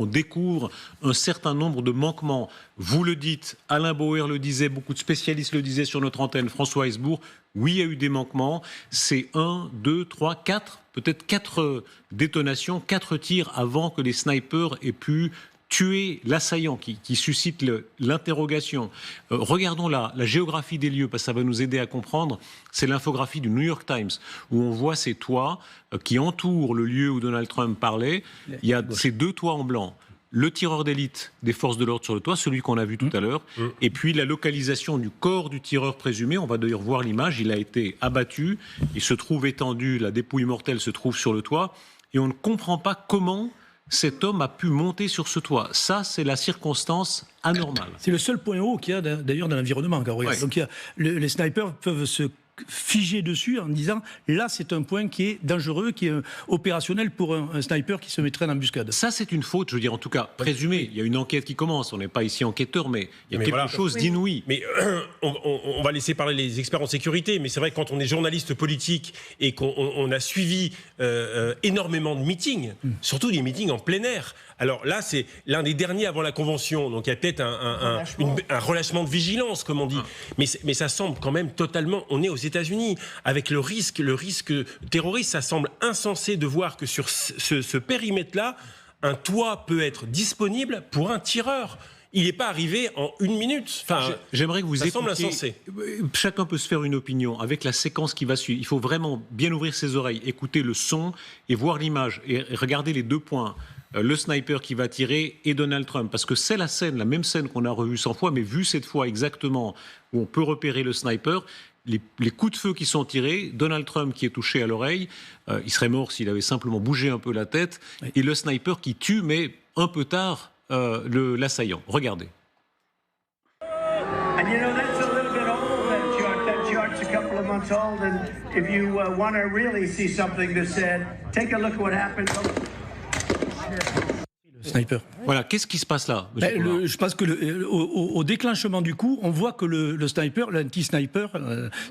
on découvre un certain nombre de manquements. Vous le dites, Alain Bauer le disait, beaucoup de spécialistes le disaient sur notre antenne, François Hesbourg. Oui, il y a eu des manquements. C'est 1, 2, 3, 4, peut-être 4 détonations, 4 tirs avant que les snipers aient pu tuer l'assaillant qui suscite l'interrogation. Regardons la géographie des lieux, parce que ça va nous aider à comprendre. C'est l'infographie du New York Times, où on voit ces toits qui entourent le lieu où Donald Trump parlait. Il y a ces 2 toits en blanc. Le tireur d'élite des forces de l'ordre sur le toit, celui qu'on a vu tout à l'heure, et puis la localisation du corps du tireur présumé. On va d'ailleurs voir l'image, il a été abattu, il se trouve étendu, la dépouille mortelle se trouve sur le toit, et on ne comprend pas comment cet homme a pu monter sur ce toit. Ça, c'est la circonstance anormale. C'est le seul point haut qu'il y a d'ailleurs dans l'environnement. Ouais. Donc les snipers peuvent se figer dessus en disant là c'est un point qui est dangereux, qui est opérationnel pour un sniper qui se mettrait en embuscade. Ça c'est une faute, je veux dire, en tout cas présumée. Il y a une enquête qui commence, on n'est pas ici enquêteur, mais il y a quelque chose d'inouï. Mais on va laisser parler les experts en sécurité, mais c'est vrai que quand on est journaliste politique et qu'on a suivi énormément de meetings, surtout des meetings en plein air. Alors là, c'est l'un des derniers avant la Convention, donc il y a peut-être un relâchement de vigilance, comme on dit. Mais ça semble quand même totalement... On est aux États-Unis, avec le risque terroriste, ça semble insensé de voir que sur ce périmètre-là, un toit peut être disponible pour un tireur. Il n'est pas arrivé en 1 minute. Enfin, j'aimerais que vous ça semble insensé. Chacun peut se faire une opinion avec la séquence qui va suivre. Il faut vraiment bien ouvrir ses oreilles, écouter le son et voir l'image et regarder les 2 points. Le sniper qui va tirer et Donald Trump. Parce que c'est la même scène qu'on a revue 100 fois, mais vue cette fois exactement où on peut repérer le sniper. Les coups de feu qui sont tirés, Donald Trump qui est touché à l'oreille, il serait mort s'il avait simplement bougé un peu la tête, et le sniper qui tue, mais un peu tard, l'assaillant. Regardez. And you know, that's a little bit old, that chart's a couple of months old, and if you want to really see something that's said, take a look at what happened. Sniper. Voilà, qu'est-ce qui se passe là, je pense que au déclenchement du coup, on voit que le sniper, l'anti-sniper,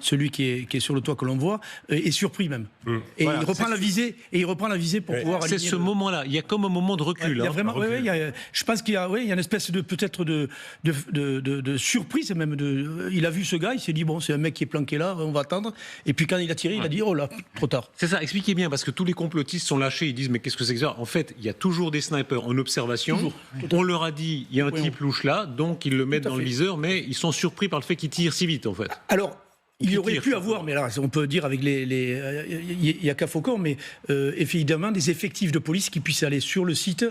celui qui est sur le toit que l'on voit, est surpris même. Et voilà, il reprend la visée pour pouvoir. C'est ce moment-là. Il y a comme un moment de recul. Il y a vraiment. Je pense qu'il y a une espèce de peut-être de surprise même. Il a vu ce gars, il s'est dit bon, c'est un mec qui est planqué là, on va attendre. Et puis quand il a tiré, il a dit oh là, trop tard. C'est ça. Expliquez bien parce que tous les complotistes sont lâchés. Ils disent mais qu'est-ce que c'est que ça ? En fait, il y a toujours des snipers en observation. Toujours. On leur a dit, il y a un type louche là, donc ils le mettent dans le viseur, mais ils sont surpris par le fait qu'il tire si vite, en fait. Alors, il y aurait pu avoir, mais là, on peut dire avec il y a qu'à Faucon, mais évidemment des effectifs de police qui puissent aller sur le site,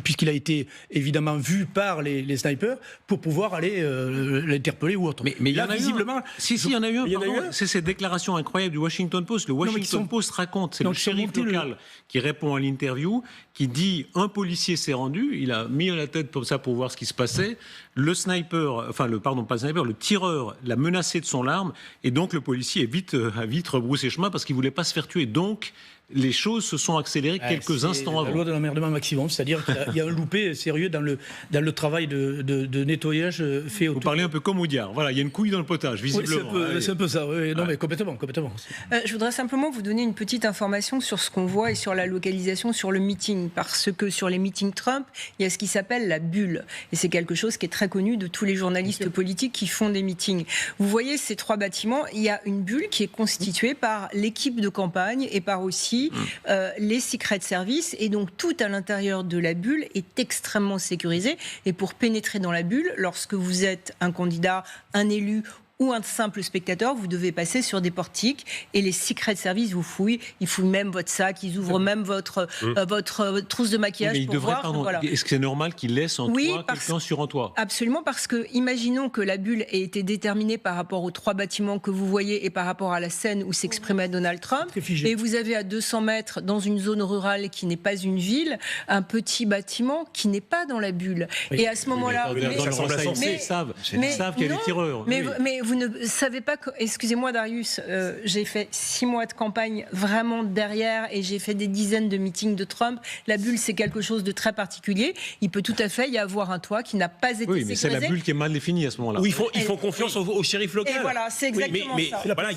puisqu'il a été évidemment vu par les snipers, pour pouvoir aller l'interpeller ou autre. Mais il y en a visiblement. Si, il y en a eu un. C'est cette déclaration incroyable du Washington Post. Le Washington Post raconte, c'est le shérif local qui répond à l'interview, qui dit un policier s'est rendu, il a mis la tête comme ça pour voir ce qui se passait. Le sniper, le tireur l'a menacé de son arme. Et donc, le policier a vite rebroussé chemin parce qu'il ne voulait pas se faire tuer. Donc, les choses se sont accélérées quelques instants avant. C'est la loi de l'emmerdement maximum, c'est-à-dire qu'il y a un loupé sérieux dans le travail de nettoyage fait autour. Vous parlez un peu comme Audiard. Voilà, il y a une couille dans le potage, visiblement. Oui, c'est un peu ça. Oui, non, mais complètement. Je voudrais simplement vous donner une petite information sur ce qu'on voit et sur la localisation sur le meeting. Parce que sur les meetings Trump, il y a ce qui s'appelle la bulle. Et c'est quelque chose qui est très connu de tous les journalistes politiques qui font des meetings. Vous voyez ces 3 bâtiments, il y a une bulle qui est constituée par l'équipe de campagne et par aussi les Secret Service, et donc tout à l'intérieur de la bulle est extrêmement sécurisé. Et pour pénétrer dans la bulle, lorsque vous êtes un candidat, un élu ou un simple spectateur, vous devez passer sur des portiques et les Secret Service vous fouillent. Ils fouillent même votre sac, ils ouvrent même votre trousse de maquillage pour voir. Voilà. Est-ce que c'est normal qu'ils laissent en toit quelqu'un sur un toit ? Absolument, parce que imaginons que la bulle ait été déterminée par rapport aux 3 bâtiments que vous voyez et par rapport à la scène où s'exprimait Donald Trump. Et vous avez à 200 mètres, dans une zone rurale qui n'est pas une ville, un petit bâtiment qui n'est pas dans la bulle. Et à ce moment-là... Ils savent qu'il y a des tireurs. Mais vous ne savez pas que... Excusez-moi Darius, j'ai fait 6 mois de campagne vraiment derrière et j'ai fait des dizaines de meetings de Trump. La bulle, c'est quelque chose de très particulier. Il peut tout à fait y avoir un toit qui n'a pas été sécurisé. Oui, mais c'est la bulle qui est mal définie à ce moment-là. Où ils font confiance au shérif local. Et voilà, c'est exactement ça. Voilà,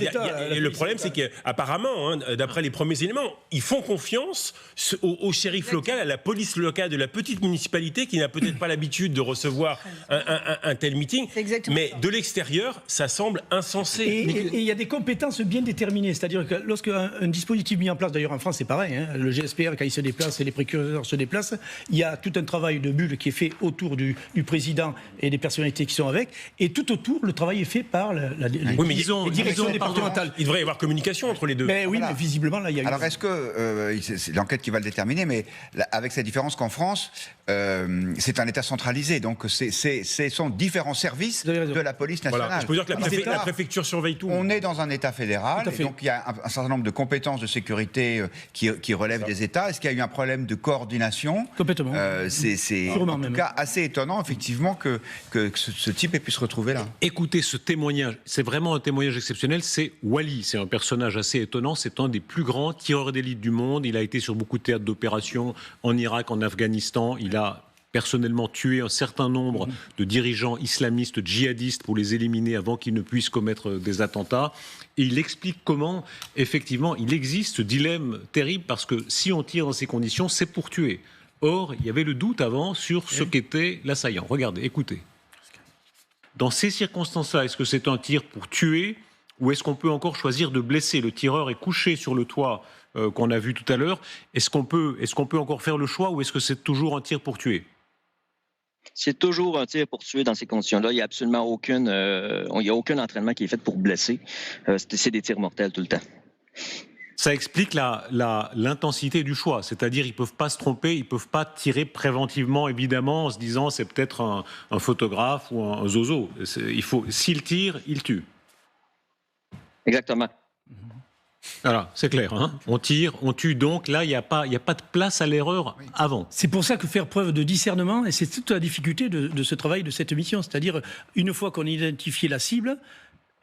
le problème, c'est qu'apparemment, d'après les premiers éléments, ils font confiance au shérif local, à la police locale de la petite municipalité qui n'a peut-être pas l'habitude de recevoir un tel meeting. Mais de l'extérieur, ça semble insensé. Et il y a des compétences bien déterminées. C'est-à-dire que lorsqu'un dispositif mis en place, d'ailleurs en France c'est pareil, hein, le GSPR quand il se déplace et les précurseurs se déplacent, il y a tout un travail de bulle qui est fait autour du président et des personnalités qui sont avec. Et tout autour, le travail est fait par les directions départementales. Il devrait y avoir communication entre les deux. Mais oui, mais visiblement là il y a. Alors est-ce que c'est l'enquête qui va le déterminer, mais avec cette différence qu'en France, c'est un État centralisé, donc ce sont différents services de la police nationale. Voilà. Je peux dire que la préfecture surveille tout. On est dans un État fédéral, et donc il y a un certain nombre de compétences de sécurité qui relèvent des États. Est-ce qu'il y a eu un problème de coordination ? Complètement. C'est en tout cas assez étonnant, effectivement, que ce type ait pu se retrouver là. Écoutez ce témoignage, c'est vraiment un témoignage exceptionnel, c'est Wally, c'est un personnage assez étonnant, c'est un des plus grands tireurs d'élite du monde, il a été sur beaucoup de théâtres d'opération en Irak, en Afghanistan, il a personnellement tué un certain nombre de dirigeants islamistes, djihadistes pour les éliminer avant qu'ils ne puissent commettre des attentats. Et il explique comment, effectivement, il existe ce dilemme terrible parce que si on tire dans ces conditions, c'est pour tuer. Or, il y avait le doute avant sur ce qu'était l'assaillant. Regardez, écoutez. Dans ces circonstances-là, est-ce que c'est un tir pour tuer ou est-ce qu'on peut encore choisir de blesser ? Le tireur est couché sur le toit qu'on a vu tout à l'heure. Est-ce qu'on peut encore faire le choix ou est-ce que c'est toujours un tir pour tuer ? C'est toujours un tir pour tuer dans ces conditions-là. Il n'y a absolument aucun entraînement qui est fait pour blesser. C'est des tirs mortels tout le temps. Ça explique l'intensité du choix. C'est-à-dire, ils ne peuvent pas se tromper, ils ne peuvent pas tirer préventivement, évidemment, en se disant c'est peut-être un photographe ou un zozo. S'il tire, il tue. Exactement. Voilà, c'est clair. Hein, on tire, on tue. Donc là, il n'y a pas de place à l'erreur avant. C'est pour ça que faire preuve de discernement, et c'est toute la difficulté de ce travail, de cette mission. C'est-à-dire, une fois qu'on a identifié la cible,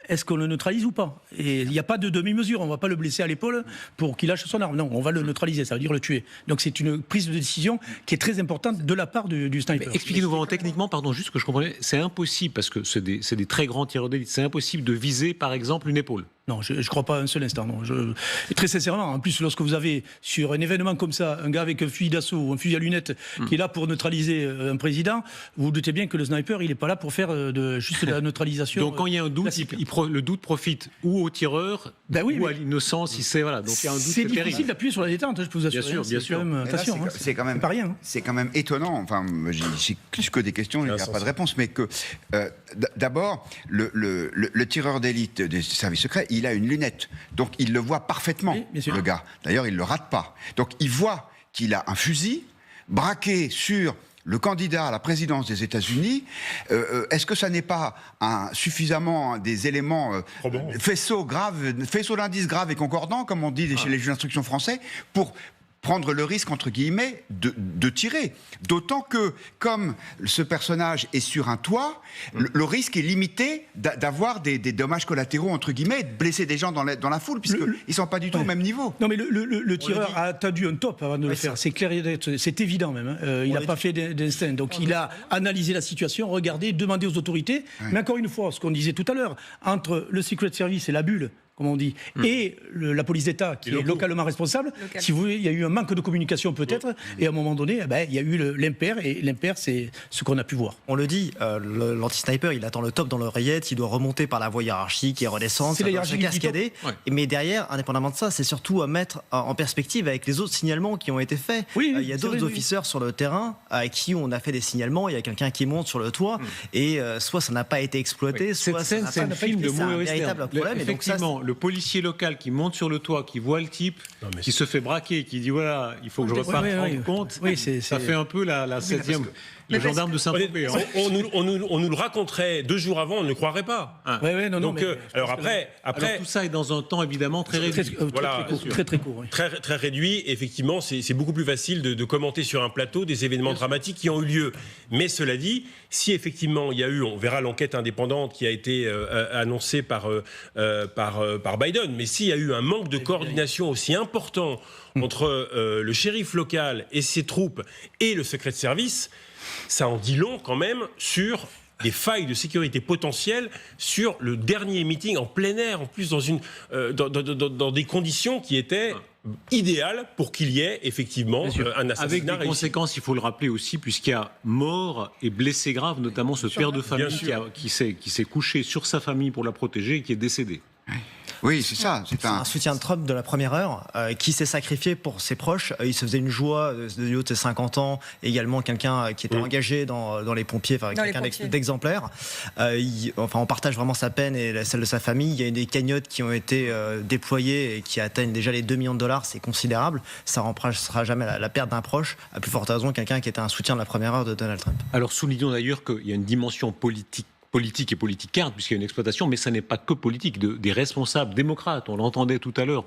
est-ce qu'on le neutralise ou pas ? Et il n'y a pas de demi-mesure. On ne va pas le blesser à l'épaule pour qu'il lâche son arme. Non, on va le neutraliser, ça veut dire le tuer. Donc c'est une prise de décision qui est très importante de la part du sniper. Expliquez-nous vraiment techniquement, pardon, juste que je comprenais, c'est impossible, parce que c'est des très grands tireurs d'élite, c'est impossible de viser, par exemple, une épaule. Non, je ne crois pas un seul instant. Non. Très sincèrement, en plus, lorsque vous avez sur un événement comme ça, un gars avec un fusil d'assaut ou un fusil à lunettes qui est là pour neutraliser un président, vous vous doutez bien que le sniper, il n'est pas là pour faire juste de la neutralisation. Donc quand il y a un doute, le doute profite ou au tireur ou à l'innocent, si c'est... Voilà, donc il y a un doute, c'est difficile d'appuyer sur la détente, je peux vous assurer. Bien sûr. Attention, c'est quand même pas rien. C'est quand même étonnant. Enfin, j'ai plus que des questions, il n'y a pas de réponse, mais que d'abord, le tireur d'élite des services secrets, il a une lunette, donc il le voit parfaitement, le gars. D'ailleurs, il le rate pas. Donc il voit qu'il a un fusil braqué sur le candidat à la présidence des États-Unis. Est-ce que ça n'est pas suffisamment des éléments faisceaux d'indices graves et concordants, comme on dit chez les juges d'instruction français, pour prendre le risque, entre guillemets, de tirer. D'autant que, comme ce personnage est sur un toit, le risque est limité d'avoir des dommages collatéraux, entre guillemets, de blesser des gens dans la foule, puisqu'ils ne sont pas du tout au même niveau. Non, mais le tireur a attendu un top avant de le faire. C'est clair, c'est évident même. Il n'a pas fait d'instinct. Donc il a analysé la situation, regardé, demandé aux autorités. Mais encore une fois, ce qu'on disait tout à l'heure, entre le Secret Service et la bulle, comme on dit, et la police d'État qui est localement responsable, si vous voulez, il y a eu un manque de communication peut-être, et à un moment donné, il y a eu l'impair, et l'impair, c'est ce qu'on a pu voir. On le dit, l'anti-sniper, il attend le top dans l'oreillette, il doit remonter par la voie hiérarchique et redescendre, ça doit se cascader. Mais derrière, indépendamment de ça, c'est surtout à mettre en perspective avec les autres signalements qui ont été faits. Il y a d'autres officiers sur le terrain à qui on a fait des signalements, il y a quelqu'un qui monte sur le toit, et soit ça n'a pas été exploité, soit ça n'a pas été un véritable problème. Effectivement, le policier local qui monte sur le toit, qui voit le type, qui se fait braquer, qui dit voilà, il faut que je reparte rendre compte, ça fait un peu la 7e... Le gendarme de Saint-Tropez. On nous le raconterait 2 jours avant, on ne le croirait pas. Donc, alors après, tout ça est dans un temps évidemment très réduit. Très court. Oui. Très réduit. Effectivement, c'est beaucoup plus facile de commenter sur un plateau des événements dramatiques qui ont eu lieu. Mais cela dit, si effectivement il y a eu, on verra l'enquête indépendante qui a été annoncée par Biden, mais s'il y a eu un manque de coordination aussi important entre le shérif local et ses troupes et le secret de service, ça en dit long quand même sur des failles de sécurité potentielles sur le dernier meeting en plein air, en plus dans des conditions qui étaient idéales pour qu'il y ait effectivement un assassinat avec des réussi. conséquences, il faut le rappeler aussi, puisqu'il y a mort et blessé grave, notamment ce père de famille qui s'est couché sur sa famille pour la protéger et qui est décédé. Oui, c'est ça. C'est un soutien de Trump de la première heure qui s'est sacrifié pour ses proches. Il se faisait une joie de haut de ses 50 ans, également quelqu'un qui était engagé dans les pompiers, quelqu'un d'exemplaire. On partage vraiment sa peine et celle de sa famille. Il y a des cagnottes qui ont été déployées et qui atteignent déjà les $2 millions. C'est considérable. Ça ne remplacera jamais la perte d'un proche. À plus forte raison, quelqu'un qui était un soutien de la première heure de Donald Trump. Alors soulignons d'ailleurs qu'il y a une dimension politique et politicarde, puisqu'il y a une exploitation, mais ça n'est pas que politique. Des responsables démocrates, on l'entendait tout à l'heure,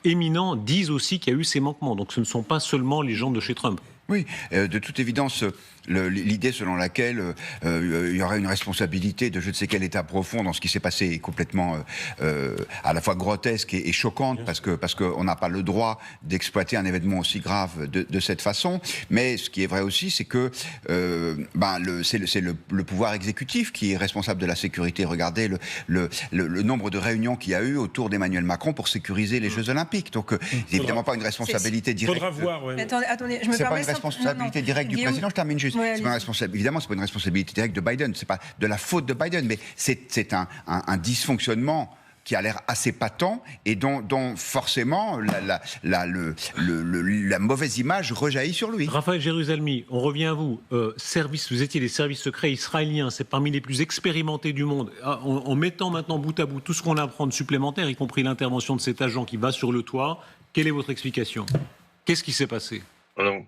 éminents, disent aussi qu'il y a eu ces manquements. Donc ce ne sont pas seulement les gens de chez Trump. Oui, de toute évidence, l'idée selon laquelle il y aurait une responsabilité de je ne sais quel état profond dans ce qui s'est passé est complètement à la fois grotesque et choquante parce qu'on n'a pas le droit d'exploiter un événement aussi grave de cette façon. Mais ce qui est vrai aussi, c'est que c'est le pouvoir exécutif qui est responsable de la sécurité. Regardez le nombre de réunions qu'il y a eu autour d'Emmanuel Macron pour sécuriser les Jeux Olympiques. Donc, c'est évidemment pas une responsabilité directe. Faudra voir. Ouais. Attendez, je me permets ça. Responsabilité directe du président, je termine juste. Évidemment, c'est pas une responsabilité directe de Biden, c'est pas de la faute de Biden, mais c'est un dysfonctionnement qui a l'air assez patent et dont forcément la mauvaise image rejaillit sur lui. Raphaël Jérusalemi, on revient à vous. Vous étiez des services secrets israéliens, c'est parmi les plus expérimentés du monde. En mettant maintenant bout à bout tout ce qu'on apprend de supplémentaire, y compris l'intervention de cet agent qui va sur le toit, quelle est votre explication ? Qu'est-ce qui s'est passé ? Alors,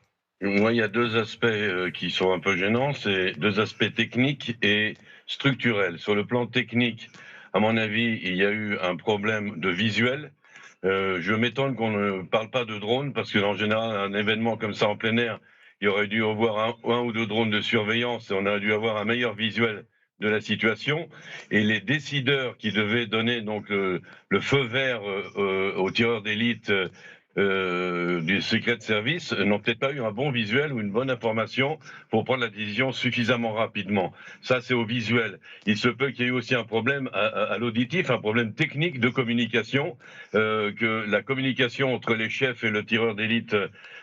moi, il y a 2 aspects qui sont un peu gênants, c'est 2 aspects techniques et structurels. Sur le plan technique, à mon avis, il y a eu un problème de visuel. Je m'étonne qu'on ne parle pas de drones, parce que en général, un événement comme ça en plein air, il aurait dû avoir un ou 2 drones de surveillance et on aurait dû avoir un meilleur visuel de la situation. Et les décideurs qui devaient donner donc le feu vert aux tireurs d'élite du secret de service n'ont peut-être pas eu un bon visuel ou une bonne information pour prendre la décision suffisamment rapidement. Ça, c'est au visuel. Il se peut qu'il y ait eu aussi un problème à l'auditif, un problème technique de communication, que la communication entre les chefs et le tireur d'élite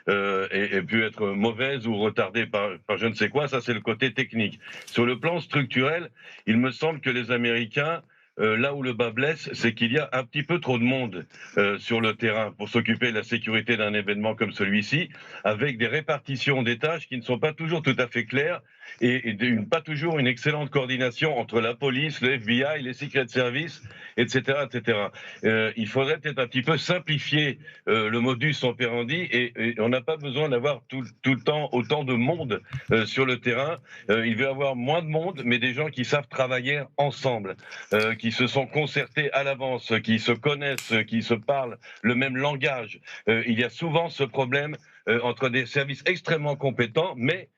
ait pu être mauvaise ou retardée par je ne sais quoi. Ça, c'est le côté technique. Sur le plan structurel, il me semble que les Américains, là où le bas blesse, c'est qu'il y a un petit peu trop de monde sur le terrain pour s'occuper de la sécurité d'un événement comme celui-ci, avec des répartitions des tâches qui ne sont pas toujours tout à fait claires et pas toujours une excellente coordination entre la police, le FBI, les secret services, etc. Il faudrait peut-être un petit peu simplifier le modus operandi et on n'a pas besoin d'avoir tout le temps autant de monde sur le terrain. Il va y avoir moins de monde, mais des gens qui savent travailler ensemble, qui se sont concertés à l'avance, qui se connaissent, qui se parlent le même langage. Il y a souvent ce problème entre des services extrêmement compétents, mais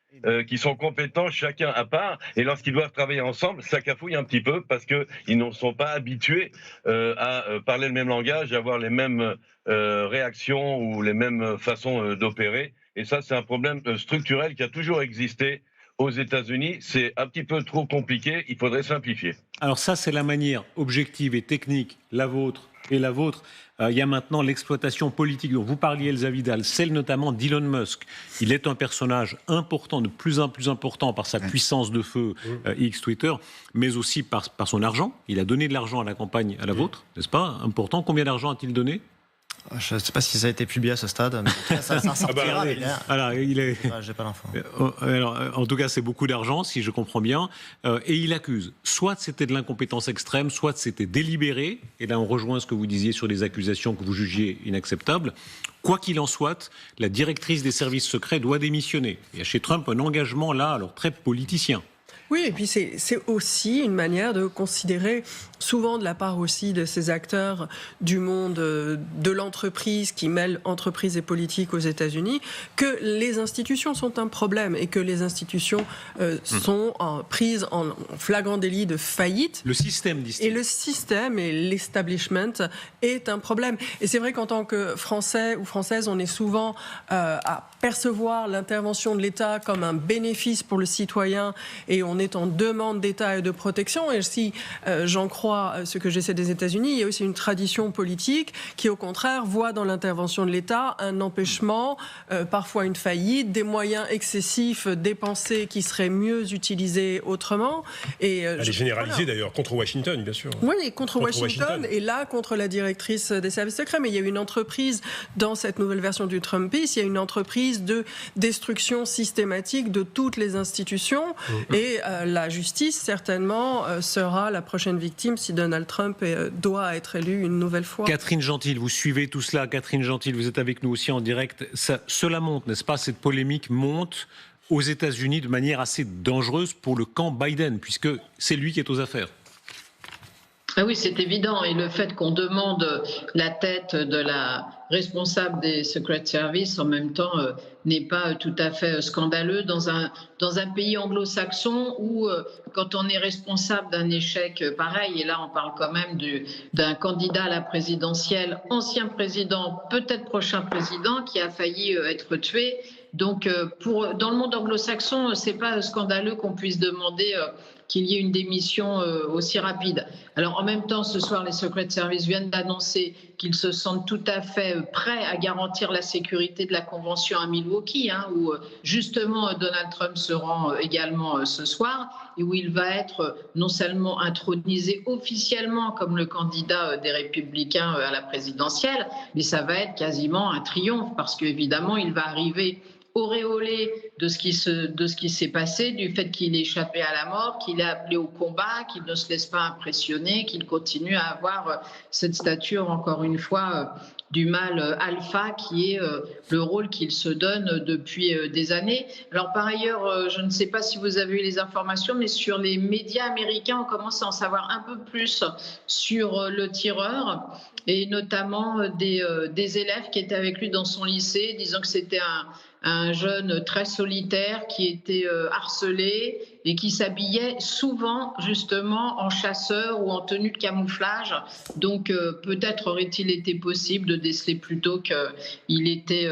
qui sont compétents chacun à part, et lorsqu'ils doivent travailler ensemble, ça cafouille un petit peu parce qu'ils ne sont pas habitués à parler le même langage, à avoir les mêmes réactions ou les mêmes façons d'opérer. Et ça, c'est un problème structurel qui a toujours existé aux États-Unis. C'est un petit peu trop compliqué, il faudrait simplifier. Alors ça, c'est la manière objective et technique, la vôtre et la vôtre. Il y a maintenant l'exploitation politique dont vous parliez, Elsa Vidal, celle notamment d'Elon Musk. Il est un personnage important, de plus en plus important par sa puissance de feu, X Twitter, mais aussi par son argent. Il a donné de l'argent à la campagne, à la vôtre, n'est-ce pas ? Important. Combien d'argent a-t-il donné ? Je ne sais pas si ça a été publié à ce stade, mais en tout cas, ça sortira. Alors, j'ai pas l'info. Alors, en tout cas, c'est beaucoup d'argent, si je comprends bien. Et il accuse, soit c'était de l'incompétence extrême, soit c'était délibéré. Et là, on rejoint ce que vous disiez sur les accusations que vous jugiez inacceptables. Quoi qu'il en soit, la directrice des services secrets doit démissionner. Il y a chez Trump un engagement là, alors très politicien. Oui, et puis c'est aussi une manière de considérer, souvent de la part aussi de ces acteurs du monde de l'entreprise qui mêlent entreprise et politique aux États-Unis, que les institutions sont un problème et que les institutions sont prises en flagrant délit de faillite. Le système, disent-ils. Et le système et l'establishment est un problème. Et c'est vrai qu'en tant que Français ou Française, on est souvent à percevoir l'intervention de l'État comme un bénéfice pour le citoyen et on est en demande d'État et de protection. Et si j'en crois ce que j'essaie des États-Unis, il y a aussi une tradition politique qui, au contraire, voit dans l'intervention de l'État un empêchement, parfois une faillite, des moyens excessifs dépensés qui seraient mieux utilisés autrement. Et elle est généralisée d'ailleurs, contre Washington, bien sûr. Oui, contre Washington, et là, contre la directrice des services secrets. Mais il y a une entreprise, dans cette nouvelle version du Trumpisme, il y a une entreprise de destruction systématique de toutes les institutions. Et la justice, certainement, sera la prochaine victime si Donald Trump doit être élu une nouvelle fois. Catherine Gentil, vous suivez tout cela. Catherine Gentil, vous êtes avec nous aussi en direct. Cela monte, n'est-ce pas? Cette polémique monte aux États-Unis de manière assez dangereuse pour le camp Biden, puisque c'est lui qui est aux affaires. Ah oui, c'est évident. Et le fait qu'on demande la tête de la responsable des Secret Service en même temps n'est pas tout à fait scandaleux dans un pays anglo-saxon où quand on est responsable d'un échec pareil, et là on parle quand même d'un candidat à la présidentielle, ancien président, peut-être prochain président, qui a failli être tué. Donc dans le monde anglo-saxon, c'est pas scandaleux qu'on puisse demander qu'il y ait une démission aussi rapide. Alors en même temps, ce soir, les Secret Service viennent d'annoncer qu'ils se sentent tout à fait prêts à garantir la sécurité de la convention à Milwaukee, où justement Donald Trump se rend également ce soir, et où il va être non seulement intronisé officiellement comme le candidat des Républicains à la présidentielle, mais ça va être quasiment un triomphe, parce qu'évidemment, il va arriver auréolé de ce qui s'est passé, du fait qu'il ait échappé à la mort, qu'il est appelé au combat, qu'il ne se laisse pas impressionner, qu'il continue à avoir cette stature, encore une fois, du mâle alpha, qui est le rôle qu'il se donne depuis des années. Alors par ailleurs, je ne sais pas si vous avez eu les informations, mais sur les médias américains, on commence à en savoir un peu plus sur le tireur, et notamment des élèves qui étaient avec lui dans son lycée, disant que c'était un jeune très solitaire qui était harcelé et qui s'habillait souvent justement en chasseur ou en tenue de camouflage. Donc peut-être aurait-il été possible de déceler plus tôt qu'il était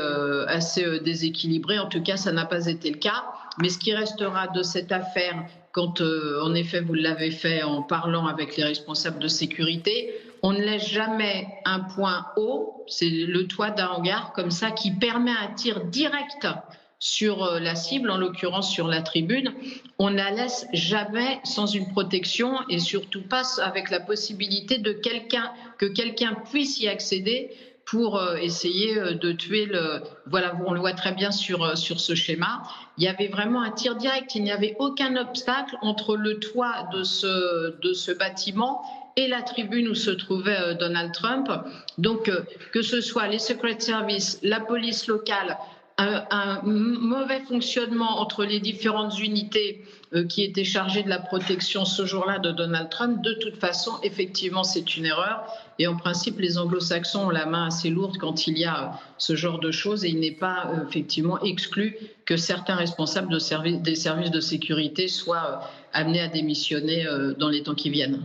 assez déséquilibré. En tout cas, ça n'a pas été le cas. Mais ce qui restera de cette affaire, quand en effet vous l'avez fait en parlant avec les responsables de sécurité, on ne laisse jamais un point haut, c'est le toit d'un hangar comme ça, qui permet un tir direct sur la cible, en l'occurrence sur la tribune. On ne la laisse jamais sans une protection, et surtout pas avec la possibilité que quelqu'un puisse y accéder pour essayer de tuer Voilà, on le voit très bien sur ce schéma. Il y avait vraiment un tir direct. Il n'y avait aucun obstacle entre le toit de ce bâtiment et la tribune où se trouvait Donald Trump. Donc, que ce soit les Secret Service, la police locale, un mauvais fonctionnement entre les différentes unités qui étaient chargées de la protection ce jour-là de Donald Trump, de toute façon, effectivement, c'est une erreur. Et en principe, les anglo-saxons ont la main assez lourde quand il y a ce genre de choses, et il n'est pas effectivement exclu que certains responsables des services de sécurité soient amenés à démissionner dans les temps qui viennent.